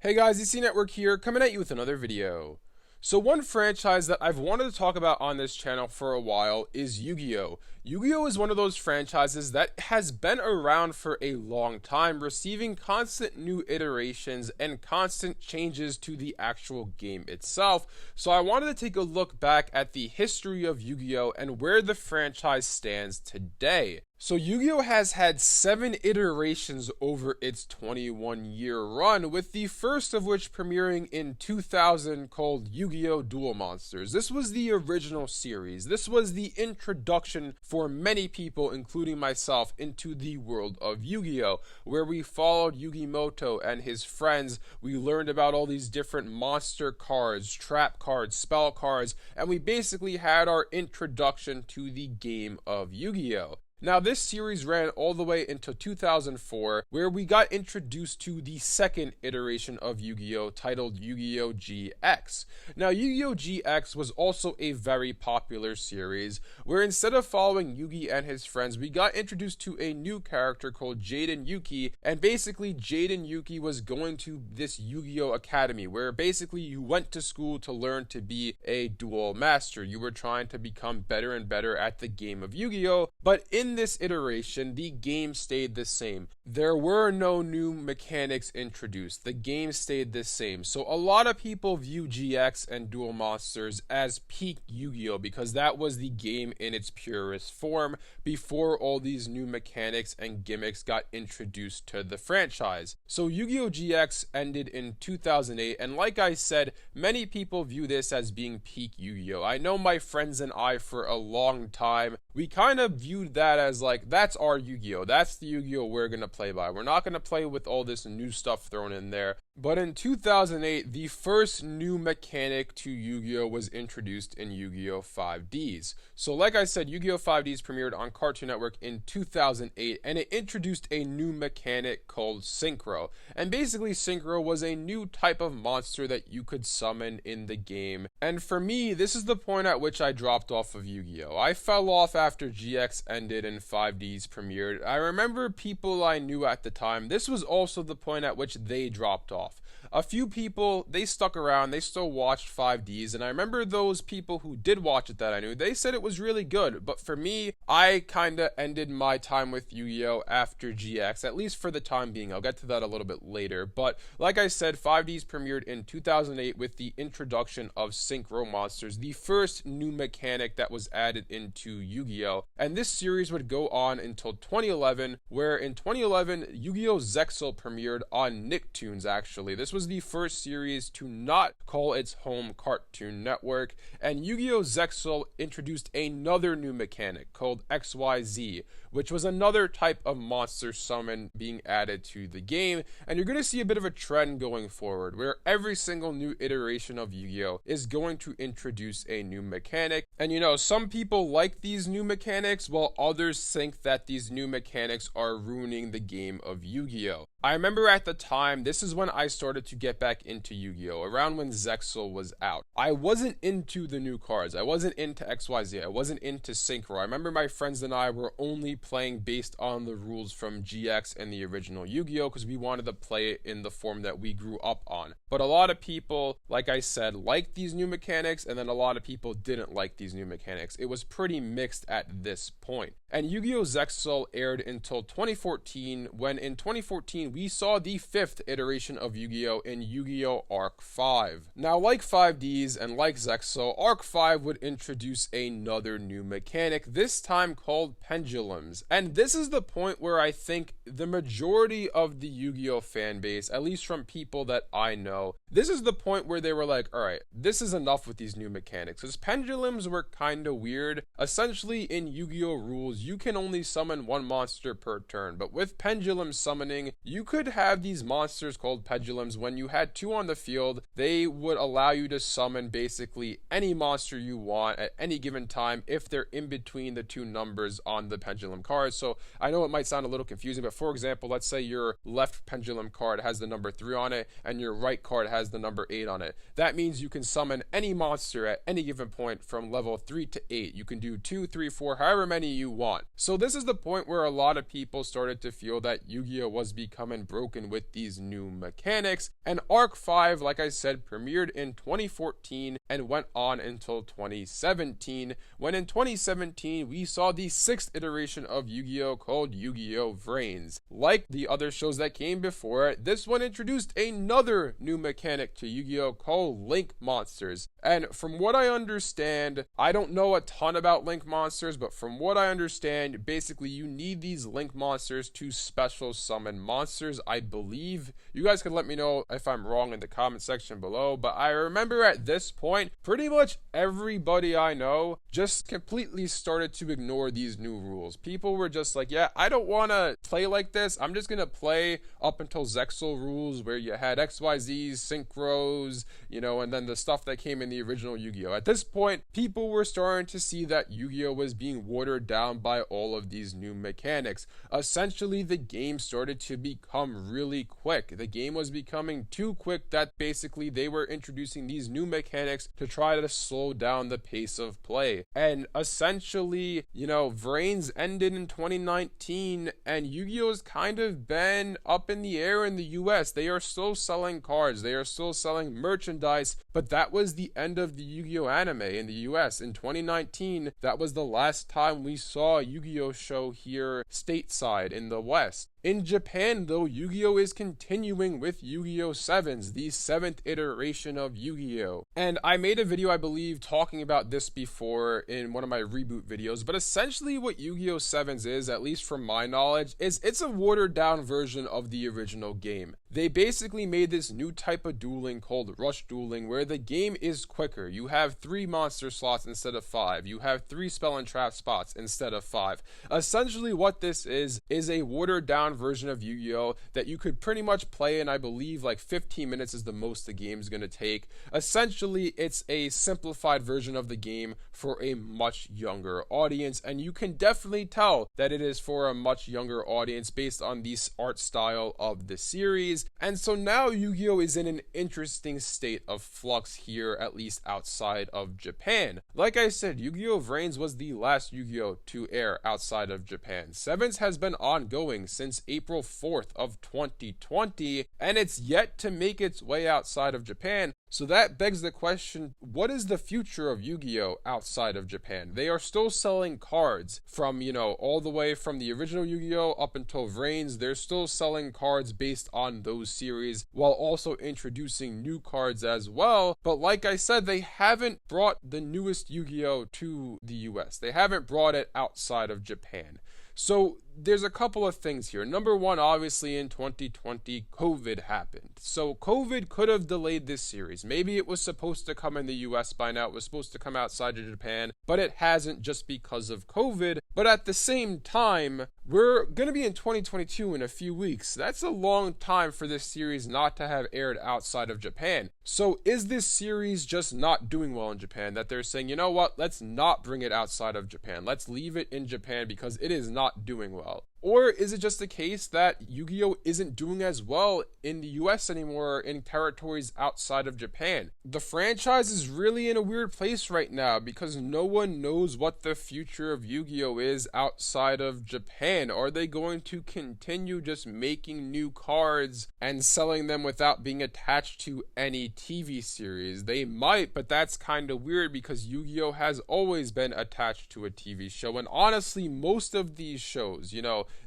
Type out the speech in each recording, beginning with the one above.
Hey guys, EC Network here, coming at you with another video. So one franchise that I've wanted to talk about on this channel for a while is Yu-Gi-Oh! Yu-Gi-Oh! Is one of those franchises that has been around for a long time, receiving constant new iterations and constant changes to the actual game itself. So I wanted to take a look back at the history of Yu-Gi-Oh! And where the franchise stands today. So Yu-Gi-Oh! Has had 7 iterations over its 21-year run, with the first of which premiering in 2000 called Yu-Gi-Oh! Duel Monsters. This was the original series. This was the introduction for many people, including myself, into the world of Yu-Gi-Oh! Where we followed Yugimoto and his friends. We learned about all these different monster cards, trap cards, spell cards, and we basically had our introduction to the game of Yu-Gi-Oh! Now, this series ran all the way into 2004, where we got introduced to the second iteration of Yu-Gi-Oh! Titled Yu-Gi-Oh! GX. Now, Yu-Gi-Oh! GX was also a very popular series, where instead of following Yugi and his friends, we got introduced to a new character called Jaden Yuki, and basically Jaden Yuki was going to this Yu-Gi-Oh! Academy, where basically you went to school to learn to be a duel master. You were trying to become better and better at the game of Yu-Gi-Oh! But in this iteration, the game stayed the same. There were no new mechanics introduced. The game stayed the same. So a lot of people view GX and Duel Monsters as peak Yu-Gi-Oh! Because that was the game in its purest form before all these new mechanics and gimmicks got introduced to the franchise. So Yu-Gi-Oh! GX ended in 2008, and like I said, many people view this as being peak Yu-Gi-Oh! I know my friends and I for a long time, we kind of viewed that as like, that's our Yu-Gi-Oh! That's the Yu-Gi-Oh! We're gonna play by. We're not gonna play with all this new stuff thrown in there. But in 2008, the first new mechanic to Yu-Gi-Oh! Was introduced in Yu-Gi-Oh! 5Ds. So like I said, Yu-Gi-Oh! 5Ds premiered on Cartoon Network in 2008, and it introduced a new mechanic called Synchro. And basically, Synchro was a new type of monster that you could summon in the game. And for me, this is the point at which I dropped off of Yu-Gi-Oh! I fell off after GX ended and 5Ds premiered. I remember people I knew at the time, this was also the point at which they dropped off. A few people, they stuck around, they still watched 5Ds, and I remember those people who did watch it that I knew, they said it was really good, but for me, I kinda ended my time with Yu-Gi-Oh! After GX, at least for the time being. I'll get to that a little bit later, but like I said, 5Ds premiered in 2008 with the introduction of Synchro Monsters, the first new mechanic that was added into Yu-Gi-Oh! And this series would go on until 2011, where in 2011, Yu-Gi-Oh! Zexal premiered on Nicktoons, actually. This was the first series to not call its home Cartoon Network, and Yu-Gi-Oh! Zexal introduced another new mechanic called XYZ, which was another type of monster summon being added to the game, and you're going to see a bit of a trend going forward, where every single new iteration of Yu-Gi-Oh! Is going to introduce a new mechanic, and you know, some people like these new mechanics, while others think that these new mechanics are ruining the game of Yu-Gi-Oh! I remember at the time, this is when I started to get back into Yu-Gi-Oh! Around when Zexal was out. I wasn't into the new cards. I wasn't into XYZ. I wasn't into Synchro. I remember my friends and I were only playing based on the rules from GX and the original Yu-Gi-Oh! Because we wanted to play it in the form that we grew up on. But a lot of people, like I said, liked these new mechanics, and then a lot of people didn't like these new mechanics. It was pretty mixed at this point. And Yu-Gi-Oh! Zexal aired until 2014, when in 2014 we saw the 5th iteration of Yu-Gi-Oh! In Yu-Gi-Oh! Arc 5. Now, like 5Ds and like Zexal, Arc 5 would introduce another new mechanic, this time called Pendulums. And this is the point where I think the majority of the Yu-Gi-Oh! Fan base, at least from people that I know, this is the point where they were like, alright, this is enough with these new mechanics. Because Pendulums were kinda weird. Essentially, in Yu-Gi-Oh! Rules, you can only summon one monster per turn, but with Pendulum summoning, you could have these monsters called Pendulums. When you had 2 on the field, they would allow you to summon basically any monster you want at any given time if they're in between the 2 numbers on the Pendulum card. So I know it might sound a little confusing, but for example, let's say your left Pendulum card has the number 3 on it and your right card has the number 8 on it. That means you can summon any monster at any given point from level 3 to 8. You can do 2, 3, 4, however many you want. So this is the point where a lot of people started to feel that Yu-Gi-Oh! Was becoming come in broken with these new mechanics. And Arc 5, like I said, premiered in 2014 and went on until 2017, when in 2017 we saw the 6th iteration of Yu-Gi-Oh! Called Yu-Gi-Oh! VRAINS. Like the other shows that came before it, this one introduced another new mechanic to Yu-Gi-Oh! Called Link Monsters. And from what I understand, I don't know a ton about Link Monsters, but from what I understand, basically you need these Link Monsters to special summon monsters, I believe. You guys can let me know if I'm wrong in the comment section below, but I remember at this point, pretty much everybody I know just completely started to ignore these new rules. People were just like, yeah, I don't want to play like this. I'm just going to play up until Zexal rules, where you had XYZs, Synchros, and then the stuff that came in the original Yu-Gi-Oh! At this point, people were starting to see that Yu-Gi-Oh! Was being watered down by all of these new mechanics. Essentially, the game started to become really quick. The game was becoming too quick that basically they were introducing these new mechanics to try to slow down the pace of play. And essentially, VRAINS ended in 2019, and Yu-Gi-Oh's kind of been up in the air in the US. They are still selling cards, they are still selling merchandise, but that was the end of the Yu-Gi-Oh anime in the US. In 2019, that was the last time we saw a Yu-Gi-Oh show here stateside in the West. In Japan, though, Yu-Gi-Oh! Is continuing with Yu-Gi-Oh! 7s, the 7th iteration of Yu-Gi-Oh! And I made a video, I believe, talking about this before in one of my reboot videos, but essentially what Yu-Gi-Oh! 7s is, at least from my knowledge, is it's a watered down version of the original game. They basically made this new type of dueling called Rush Dueling, where the game is quicker. You have 3 monster slots instead of 5. You have 3 spell and trap spots instead of 5. Essentially what this is a watered down version of Yu-Gi-Oh! That you could pretty much play in, I believe, like 15 minutes is the most the game's gonna take. Essentially, it's a simplified version of the game for a much younger audience, and you can definitely tell that it is for a much younger audience based on the art style of the series. And so now Yu-Gi-Oh! Is in an interesting state of flux here, at least outside of Japan. Like I said, Yu-Gi-Oh! VRAINS was the last Yu-Gi-Oh! To air outside of Japan. 7s has been ongoing since April 4th of 2020, and it's yet to make its way outside of Japan. So that begs the question, what is the future of Yu-Gi-Oh! Outside of Japan? They are still selling cards from, all the way from the original Yu-Gi-Oh! Up until VRAINS. They're still selling cards based on those series while also introducing new cards as well. But like I said, they haven't brought the newest Yu-Gi-Oh! To the US. They haven't brought it outside of Japan. So there's a couple of things here. Number one, obviously in 2020, COVID happened. So COVID could have delayed this series. Maybe it was supposed to come in the US by now. It was supposed to come outside of Japan, but it hasn't just because of COVID. But at the same time, we're going to be in 2022 in a few weeks. That's a long time for this series not to have aired outside of Japan. So is this series just not doing well in Japan, that they're saying, you know what, let's not bring it outside of Japan. Let's leave it in Japan because it is not doing well. Or is it just the case that Yu-Gi-Oh! Isn't doing as well in the US anymore in territories outside of Japan? The franchise is really in a weird place right now because no one knows what the future of Yu-Gi-Oh! Is outside of Japan. Are they going to continue just making new cards and selling them without being attached to any TV series? They might, but that's kind of weird because Yu-Gi-Oh! Has always been attached to a TV show. And honestly, most of these shows,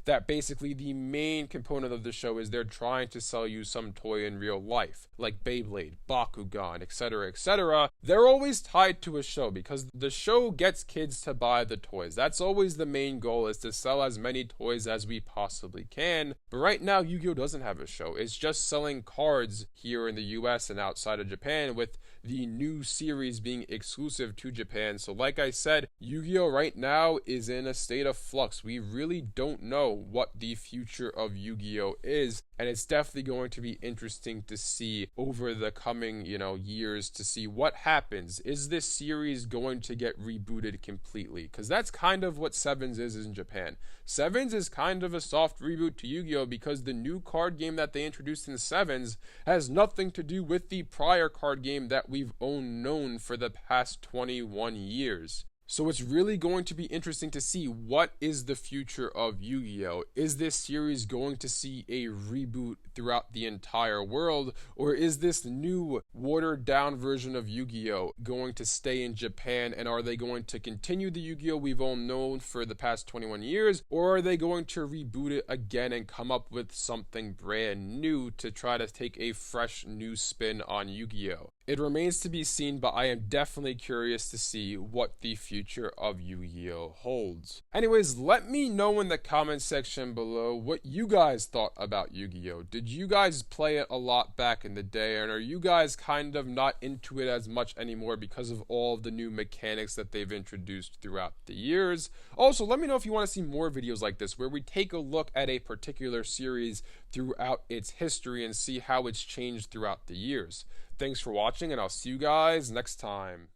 that basically the main component of the show is they're trying to sell you some toy in real life, like Beyblade, Bakugan, etc., etc. They're always tied to a show because the show gets kids to buy the toys. That's always the main goal, is to sell as many toys as we possibly can. But right now, Yu-Gi-Oh! Doesn't have a show. It's just selling cards here in the US and outside of Japan, with the new series being exclusive to Japan. So like I said, Yu-Gi-Oh! Right now is in a state of flux. We really don't know what the future of Yu-Gi-Oh! Is, and it's definitely going to be interesting to see over the coming, years, to see what happens. Is this series going to get rebooted completely? Because that's kind of what 7s is in Japan. 7s is kind of a soft reboot to Yu-Gi-Oh! Because the new card game that they introduced in 7s has nothing to do with the prior card game that we've known for the past 21 years. So it's really going to be interesting to see what is the future of Yu-Gi-Oh! Is this series going to see a reboot throughout the entire world, or is this new watered down version of Yu-Gi-Oh! Going to stay in Japan, and are they going to continue the Yu-Gi-Oh! We've all known for the past 21 years, or are they going to reboot it again and come up with something brand new to try to take a fresh new spin on Yu-Gi-Oh! It remains to be seen, but I am definitely curious to see what the future of Yu-Gi-Oh! Holds. Anyways, let me know in the comment section below what you guys thought about Yu-Gi-Oh! Did you guys play it a lot back in the day, and are you guys kind of not into it as much anymore because of all of the new mechanics that they've introduced throughout the years? Also, let me know if you want to see more videos like this where we take a look at a particular series throughout its history and see how it's changed throughout the years. Thanks for watching, and I'll see you guys next time.